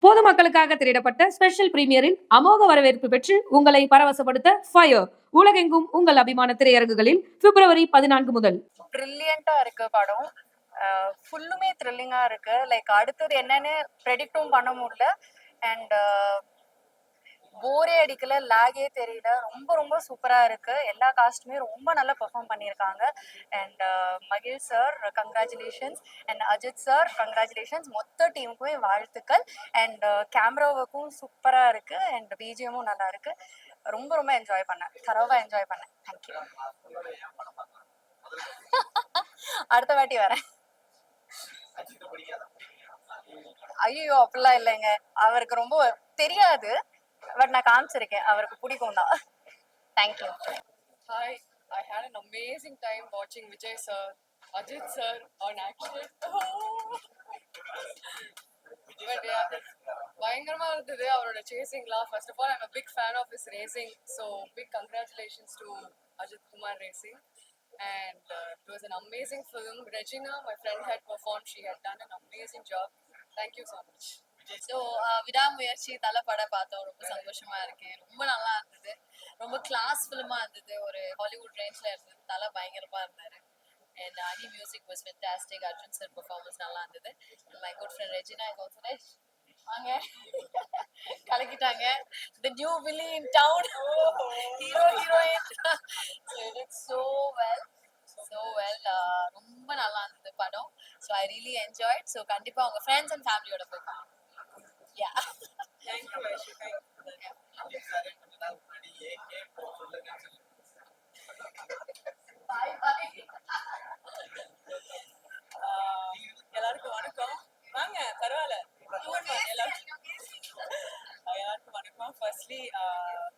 பொதுமக்களுக்காக திரையிடப்பட்ட special பிரீமியரில் அமோக வரவேற்பு பெற்று உங்களை பரவசப்படுத்த ஃபயர் உலகெங்கும் உங்கள் அபிமான திரையரங்குகளில் பிப்ரவரி 14 முதல். பிரில்லியண்டா இருக்கு படம். ஃபுல்லுமே த்ரில்லிங்கா இருக்கு. லைக் அடுத்தது என்னன்னு ப்ரெடிக்டும் பண்ண முடியல. அண்ட் போரே அடிக்கல, லாகே தெரியல. ரொம்ப ரொம்ப சூப்பரா இருக்கு. எல்லா காஸ்ட்டுமே ரொம்ப நல்லா பெர்ஃபார்ம் பண்ணியிருக்காங்க. அண்ட் மகிழ் sir congratulations, and Ajith sir congratulations. மொத்த டீமுக்குமே வாழ்த்துக்கள். அண்ட் கேமரா ஒர்க்கும் சூப்பரா இருக்கு. அண்ட் பிஜிஎமும் நல்லா இருக்கு. ரொம்ப ரொம்ப என்ஜாய் பண்ணேன், தரவா என்ஜாய் பண்ணேன். தேங்க்யூ. அடுத்த வாட்டி வரேன். ஐயோ அப்படிலாம் இல்லைங்க, அவருக்கு ரொம்ப தெரியாது, பட் நான் காமிச்சிருக்கேன், அவருக்கு பிடிக்கும் தான். Thank you. Hi, I had an amazing time watching Vijay sir, Ajit sir on action. But yeah, பயங்கரமா இருந்தது அவரோட சேசிங்லாம். First of all I'm a big fan of his racing, so big congratulations to Ajit Kumar Racing. And it was an amazing film. Regina, my friend, had performed. She had done an amazing job. Thank you so much. So விடாமுயற்சி தலை படம் பார்த்தோம், ரொம்ப சந்தோஷமா இருக்கு. ரொம்ப நல்லா இருந்தது, ரொம்ப கிளாஸ் ஃபிலிமா இருந்தது, ஒரு ஹாலிவுட் ரேஞ்ச்ல இருந்தது. தலை பயங்கரமா இருந்தாரு. And Ani music was fantastic. Arjun sir performance நல்லா இருந்தது. My good friend Regina is also there. வாங்க கலக்கிட்டாங்க. The new villain in town. Hero heroine. So it did so well. ரொம்ப நல்லா இருந்தது படம். So I really enjoyed. So கண்டிப்பா உங்க friends and family-யோட போய் பாருங்க. Yeah. Thank you Aishika. Bye bye. எல்லாருக்கும் வணக்கம். வாங்க பரவாயில்ல. எல்லாருக்கும் வணக்கம். ஃபர்ஸ்ட்லி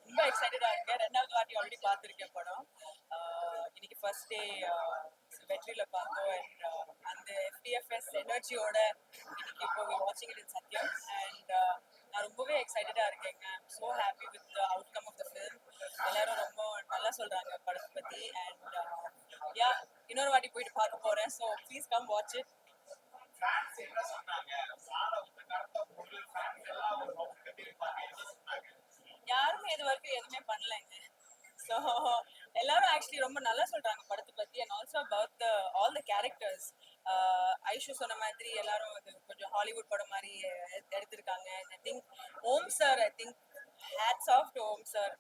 ரொம்ப எக்ஸைட்டடா இருக்கேன். ரெண்டாவது வாட்டி ஆல்ரெடி பார்த்துருக்கேன் படம். இன்னைக்கு ஃபர்ஸ்ட் டே வெற்றியில பார்த்தோம். அண்ட் அந்த FDFS எனர்ஜியோட இன்னைக்கு இப்போ வாட்சிங் இட் இன் சத்யம். அண்ட் நான் ரொம்பவே எக்ஸைட்டடா இருக்கேங்க. So happy with the outcome of the film. எல்லாரும் ரொம்ப நல்லா சொல்றாங்க படத்தை பத்தி. அண்ட் யா, இன்னொரு வாட்டி போயிட்டு பார்க்க போறேன். So please come watch it. யாருமே இது வரைக்கும் எதுவுமே பண்ணலைங்க. ஸோ எல்லாரும் ஆக்சுவலி ரொம்ப நல்லா சொல்றாங்க படத்தை பத்தி. And also about all the characters. Aishu சொன்ன மாதிரி எல்லாரும் இது கொஞ்சம் ஹாலிவுட் படம் மாதிரி எடுத்திருக்காங்க. I think Om sir, I think hats off to Om sir.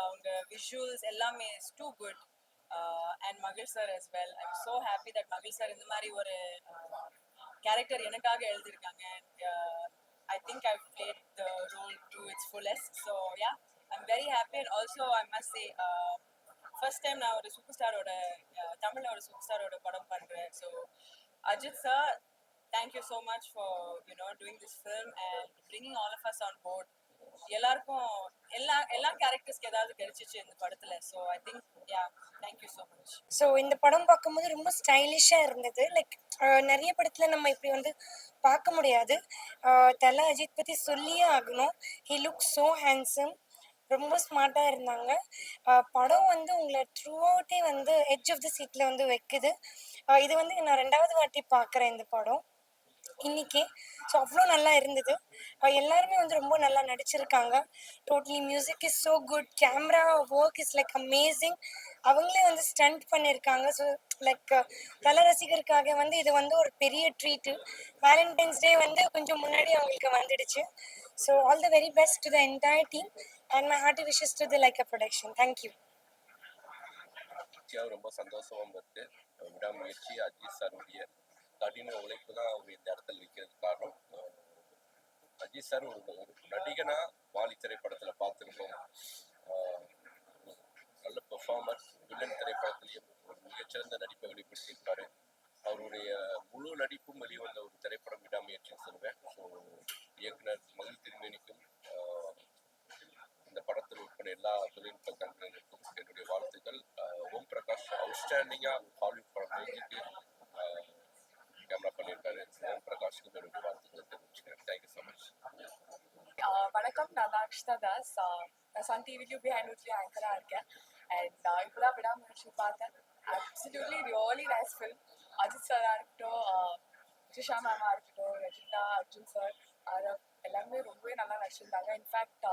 அவங்க விஷுவல்ஸ் எல்லாமே இஸ் டூ குட். அண்ட் மகிழ் sir as well. I'm so happy that மகிழ் சார் இந்த மாதிரி ஒரு கேரக்டர் எனக்காக எழுதியிருக்காங்க. And I think I've played the role to its fullest. So yeah, I'm very happy. And also I must say, first time நான் ஒரு super ஸ்டாரோட தமிழ்ல ஒரு சூப்பர் ஸ்டாரோட படம் பண்றேன். So Ajit sir, thank you so much for doing this film and bringing all of us on board. எல்லாருக்கும் எல்லா கேரக்டர்ஸ்க்கு ஏதாவது கிடைச்சிச்சு இந்த படத்துல. So I think yeah, thank you so much. So இந்த படம் பார்க்கும்போது ரொம்ப ஸ்டைலிஷாக இருந்தது. லைக் நிறைய படத்தில் நம்ம இப்படி வந்து பார்க்க முடியாது. தல அஜித் பற்றி சொல்லியே ஆகணும். He look so handsome. ரொம்ப ஸ்மார்ட்டாக இருந்தாங்க. படம் வந்து உங்களை த்ரூ அவுட்டே வந்து எட்ஜ் ஆஃப் த சீட்டில் வந்து வைக்குது. இது வந்து நான் 2வது வாட்டி பார்க்குறேன் இந்த படம் இன்னைக்கு. ஸோ அவ்வளோ நல்லா இருந்தது. எல்லாருமே வந்து ரொம்ப நல்லா நடிச்சிருக்காங்க. Totally music is so good. Camera work is like amazing. அவங்களே வந்து ஸ்டண்ட் பண்ணியிருக்காங்க. ஸோ லைக் தல ரசிகருக்காக வந்து இது வந்து ஒரு பெரிய ட்ரீட்டு. வேலண்டைன்ஸ் டே வந்து கொஞ்சம் முன்னாடி அவங்களுக்கு வந்துடுச்சு. So all the very best to the entire team and my hearty wishes to the Lyca production. Thank you. ரொம்ப சந்தோஷமா இருக்கு. விடாமுயற்சி அஜித் சாருடைய கடின உழைப்பு தான் அவர் இந்த இடத்துல நிற்கிறதுக்கு காரணம். அஜித் சார் ஒரு நடிகனா வாலி திரைப்படத்துல பார்த்துருக்கோம். நல்ல பெர்ஃபார்மர். வில்லன் திரைப்படத்திலையும் ஒரு மிகச்சிறந்த நடிப்பை வெளிப்படுத்தியிருக்காரு. அவருடைய முழு நடிப்பும் வெளிவந்த ஒரு திரைப்படம் விடாமுயற்சின்னு சொல்லுவேன். ஸோ இயக்குனர் மகிழ் திருமேனிக்கும் இந்த படத்தில் உட்பட எல்லா தொழில்நுட்ப கலைஞர்களுக்கும் என்னுடைய வாழ்த்துக்கள். ஓம் பிரகாஷ் அவுட்ஸ்டாண்டிங்கா ஹாலிவுட் படம் ரேஞ்சுக்கு கேமரா பண்ணியிருக்காரு. ஓம் பிரகாஷ்க்கு என்னுடைய வாழ்த்துக்களை தெரிவிச்சுக்கிறேன். Thank you so much. வணக்கம், நான் தான் அக்ஷிதா தாஸ். சன் டிவிலையும் பிஹைண்ட் வீட்லையும் ஆங்கராக இருக்கேன். அண்ட் இப்போதான் விடாமுயற்சி பார்த்தேன். Absolutely really nice film. Ajith சாராக இருக்கட்டும், த்ரிஷா மேமாக இருக்கட்டும், ரஜினா, அர்ஜுன் சார், எல்லாருமே ரொம்பவே நல்லா நடிச்சிருந்தாங்க. இன்ஃபேக்ட்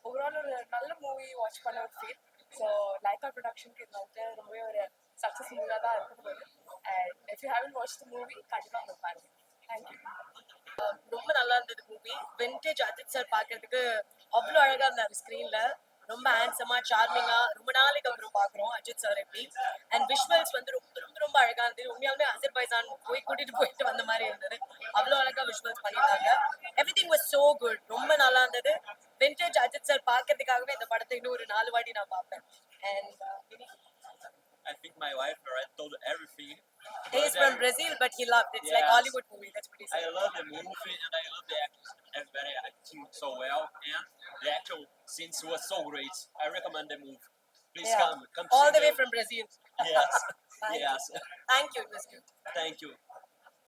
ஓவரால் ஒரு நல்ல மூவி வாட்ச் பண்ண ஒரு ஃபீல். ஸோ லைக்கா ப்ரொடக்ஷனுக்கு இது வந்து ரொம்பவே ஒரு சக்ஸஸ் மூவியாக தான் இருக்க போகுது. And if you heaven watch the movie கண்டிப்பாக உங்களுக்கு பாருங்க. தேங்க்யூ. ரொம்ப நல்லா இருந்தது மூவி. விண்டேஜ் அஜித் சார் பார்க்கறதுக்கு அவ்வளோ அழகா இருந்தாரு ஸ்க்ரீன்ல. ரொம்ப ஹேண்ட்ஸமா சார்மிங்கா ரொம்ப நாளைக்கு அப்புறம் பார்க்குறோம் அஜித் சார் எப்படி. அண்ட் விஷுவல்ஸ் வந்து ரொம்ப ரொம்ப ரொம்ப அழகா இருந்தது. உண்மையாலுமே அசர்பைசான் கூட்டிட்டு வந்த மாதிரி இருந்தது. அவ்வளோ அழகா விஷுவல்ஸ் பண்ணியிருந்தாங்க. Everything was so good. ரொம்ப நல்லா இருந்தது. விண்டேஜ் அஜித் சார் பார்க்கறதுக்காகவே இந்த படத்தை இன்னும் ஒரு 4 வாட்டி நான் பார்ப்பேன். And I think my wife already told everything. he is from Brazil, but he loved it. It's like Yes. Hollywood movie. That's what he I said. love the movie and I love the actors. Everybody acting so well, and the actual scenes was so great. I recommend the movie. Please Yeah. come All see the way from Brazil. Yes, Thank yes. Thank you. It was good. Thank you.